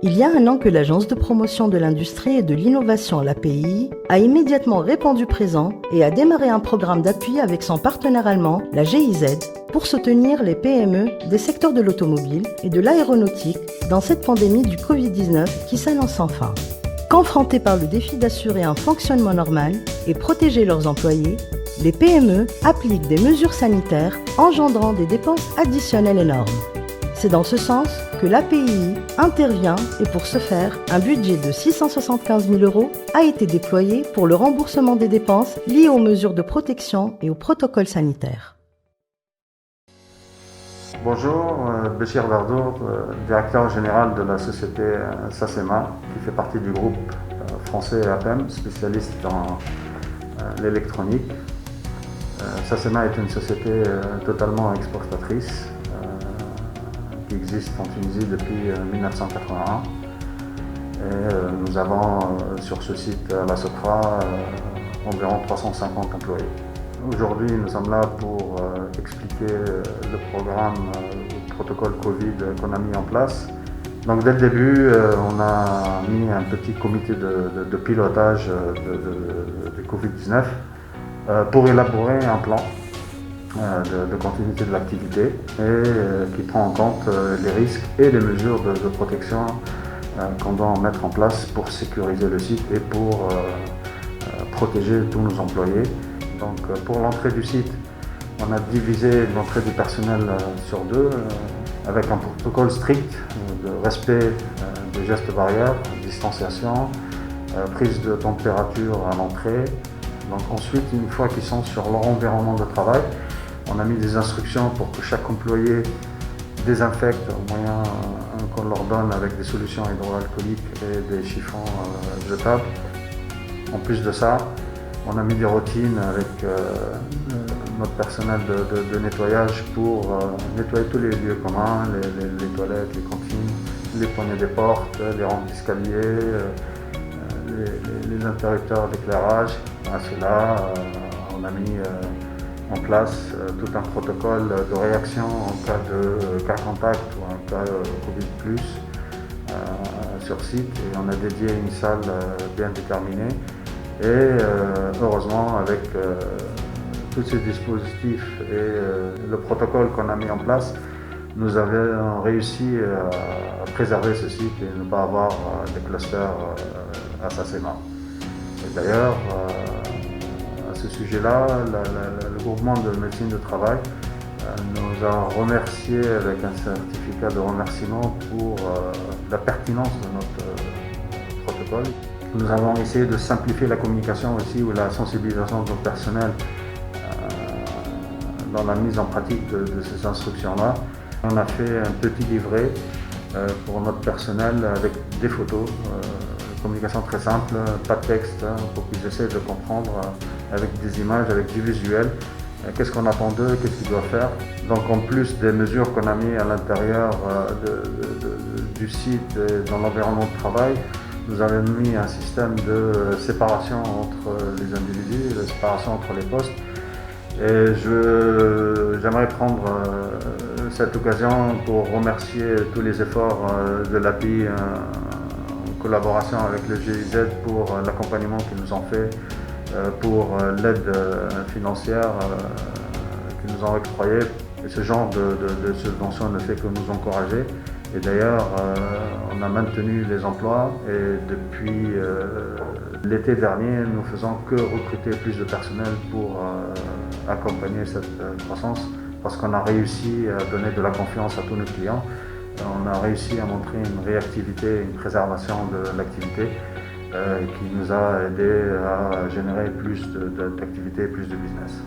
Il y a un an que l'Agence de promotion de l'industrie et de l'innovation, l'API, a immédiatement répondu présent et a démarré un programme d'appui avec son partenaire allemand, la GIZ, pour soutenir les PME des secteurs de l'automobile et de l'aéronautique dans cette pandémie du Covid-19 qui s'annonce sans fin. Confrontés par le défi d'assurer un fonctionnement normal et protéger leurs employés, les PME appliquent des mesures sanitaires engendrant des dépenses additionnelles énormes. C'est dans ce sens que l'API intervient et pour ce faire, un budget de 675 000 € a été déployé pour le remboursement des dépenses liées aux mesures de protection et aux protocoles sanitaires. Bonjour, Béchir Verdour, directeur général de la société SACEMA, qui fait partie du groupe français APEM, spécialiste dans l'électronique. SACEMA est une société totalement exportatrice qui existe en Tunisie depuis 1981. Et nous avons sur ce site à la Sopra environ 350 employés. Aujourd'hui, nous sommes là pour expliquer le programme, le protocole Covid qu'on a mis en place. Donc dès le début, on a mis un petit comité de pilotage de Covid-19 pour élaborer un plan de continuité de l'activité et qui prend en compte les risques et les mesures de protection qu'on doit mettre en place pour sécuriser le site et pour protéger tous nos employés. Donc pour l'entrée du site, on a divisé l'entrée du personnel sur deux avec un protocole strict de respect des gestes barrières, distanciation, prise de température à l'entrée. Donc ensuite, une fois qu'ils sont sur leur environnement de travail, on a mis des instructions pour que chaque employé désinfecte au moyen qu'on leur donne avec des solutions hydroalcooliques et des chiffons jetables. En plus de ça, on a mis des routines avec notre personnel de nettoyage pour nettoyer tous les lieux communs, les toilettes, les cantines, les poignées des portes, les rampes d'escalier, les interrupteurs d'éclairage. À cela, on a mis en place tout un protocole de réaction en cas de cas contact ou en cas Covid+, sur site. Et on a dédié une salle bien déterminée. Et heureusement, avec tous ces dispositifs et le protocole qu'on a mis en place, nous avons réussi à préserver ce site et ne pas avoir des clusters à SACEMA. Et d'ailleurs, à ce sujet-là, le groupement de médecine de travail nous a remercié avec un certificat de remerciement pour la pertinence de notre protocole. Nous avons essayé de simplifier la communication aussi ou la sensibilisation de notre personnel dans la mise en pratique de ces instructions-là. On a fait un petit livret pour notre personnel avec des photos, communication très simple, pas de texte, pour qu'ils essaient de comprendre avec des images, avec du visuel, qu'est-ce qu'on attend d'eux, qu'est-ce qu'ils doivent faire. Donc en plus des mesures qu'on a mises à l'intérieur du site et dans l'environnement de travail, nous avons mis un système de séparation entre les individus, de séparation entre les postes. Et j'aimerais prendre cette occasion pour remercier tous les efforts de l'API en collaboration avec le GIZ pour l'accompagnement qu'ils nous ont fait, pour l'aide financière qu'ils nous ont octroyée. Et ce genre de subvention ne fait que nous encourager. Et d'ailleurs, on a maintenu les emplois et depuis l'été dernier, nous ne faisons que recruter plus de personnel pour accompagner cette croissance parce qu'on a réussi à donner de la confiance à tous nos clients. On a réussi à montrer une réactivité, une préservation de l'activité qui nous a aidé à générer plus d'activité et plus de business.